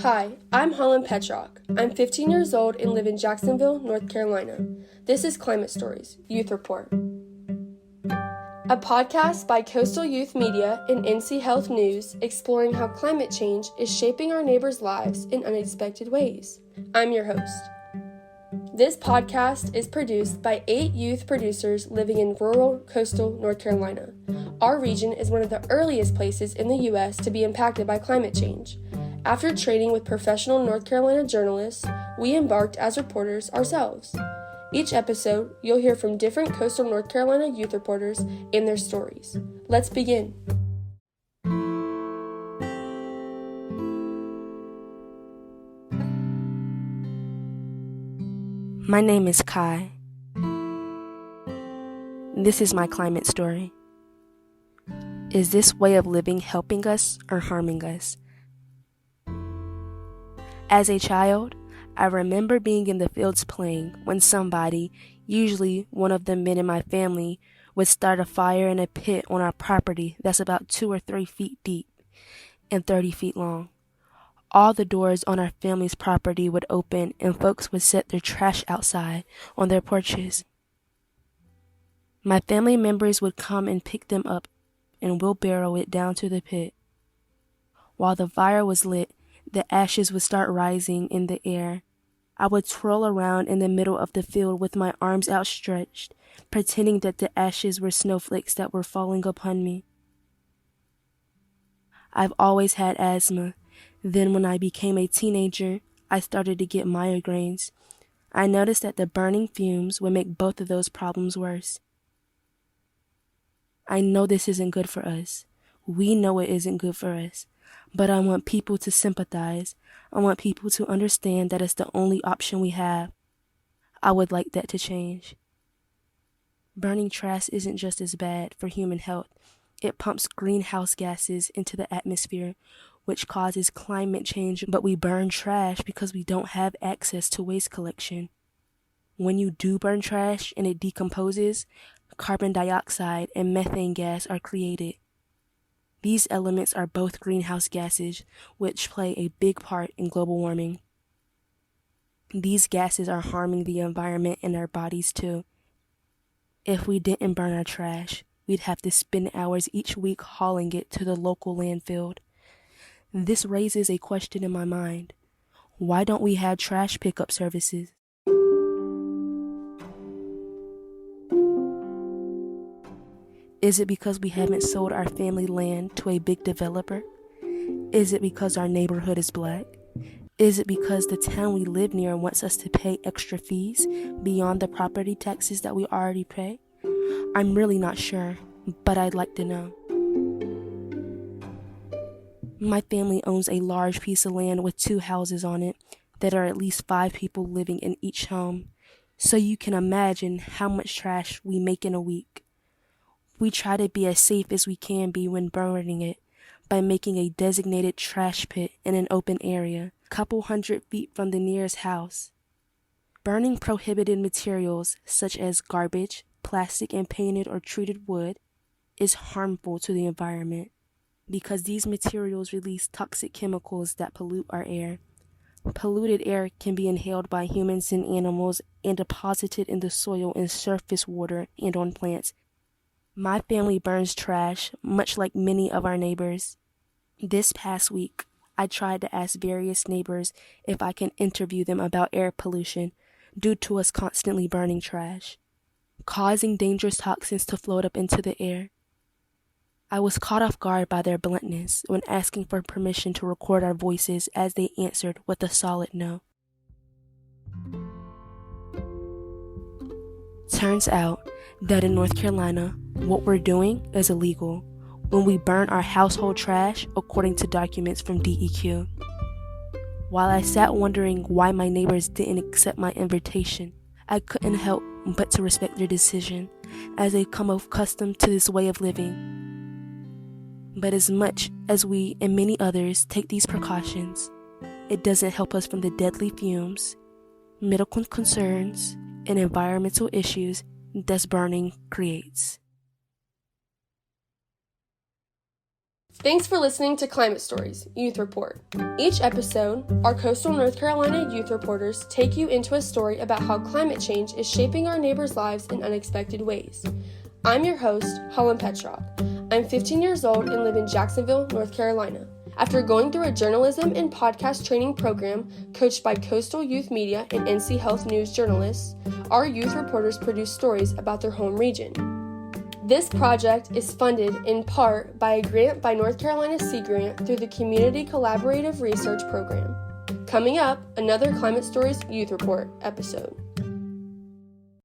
Hi, I'm Holland Petrock. I'm 15 years old and live in Jacksonville, North Carolina. This is Climate Stories, Youth Report. A podcast by Coastal Youth Media and NC Health News exploring how climate change is shaping our neighbors' lives in unexpected ways. I'm your host. This podcast is produced by 8 youth producers living in rural coastal North Carolina. Our region is one of the earliest places in the U.S. to be impacted by climate change. After training with professional North Carolina journalists, we embarked as reporters ourselves. Each episode, you'll hear from different coastal North Carolina youth reporters and their stories. Let's begin. My name is Kai. This is my climate story. Is this way of living helping us or harming us? As a child, I remember being in the fields playing when somebody, usually one of the men in my family, would start a fire in a pit on our property that's about 2 or 3 feet deep and 30 feet long. All the doors on our family's property would open and folks would set their trash outside on their porches. My family members would come and pick them up and wheelbarrow it down to the pit. While the fire was lit, the ashes would start rising in the air. I would twirl around in the middle of the field with my arms outstretched, pretending that the ashes were snowflakes that were falling upon me. I've always had asthma. Then when I became a teenager, I started to get migraines. I noticed that the burning fumes would make both of those problems worse. I know this isn't good for us. We know it isn't good for us. But I want people to sympathize. I want people to understand that it's the only option we have. I would like that to change. Burning trash isn't just as bad for human health. It pumps greenhouse gases into the atmosphere, which causes climate change, but we burn trash because we don't have access to waste collection. When you do burn trash and it decomposes, carbon dioxide and methane gas are created. These elements are both greenhouse gases, which play a big part in global warming. These gases are harming the environment and our bodies too. If we didn't burn our trash, we'd have to spend hours each week hauling it to the local landfill. This raises a question in my mind. Why don't we have trash pickup services? Is it because we haven't sold our family land to a big developer? Is it because our neighborhood is black? Is it because the town we live near wants us to pay extra fees beyond the property taxes that we already pay? I'm really not sure, but I'd like to know. My family owns a large piece of land with 2 houses on it that are at least 5 people living in each home, so you can imagine how much trash we make in a week. We try to be as safe as we can be when burning it by making a designated trash pit in an open area, a couple 100 feet from the nearest house. Burning prohibited materials such as garbage, plastic and painted or treated wood is harmful to the environment because these materials release toxic chemicals that pollute our air. Polluted air can be inhaled by humans and animals and deposited in the soil and surface water and on plants. My family burns trash, much like many of our neighbors. This past week, I tried to ask various neighbors if I can interview them about air pollution due to us constantly burning trash, causing dangerous toxins to float up into the air. I was caught off guard by their bluntness when asking for permission to record our voices as they answered with a solid no. Turns out that in North Carolina, what we're doing is illegal when we burn our household trash according to documents from DEQ. While I sat wondering why my neighbors didn't accept my invitation, I couldn't help but to respect their decision as they come accustomed to this way of living. But as much as we and many others take these precautions, it doesn't help us from the deadly fumes, medical concerns, and environmental issues that burning creates. Thanks for listening to Climate Stories, Youth Report. Each episode, our coastal North Carolina youth reporters take you into a story about how climate change is shaping our neighbors' lives in unexpected ways. I'm your host, Holland Petrock. I'm 15 years old and live in Jacksonville, North Carolina. After going through a journalism and podcast training program coached by Coastal Youth Media and NC Health News journalists, our youth reporters produce stories about their home region. This project is funded in part by a grant by North Carolina Sea Grant through the Community Collaborative Research Program. Coming up, another Climate Stories Youth Report episode.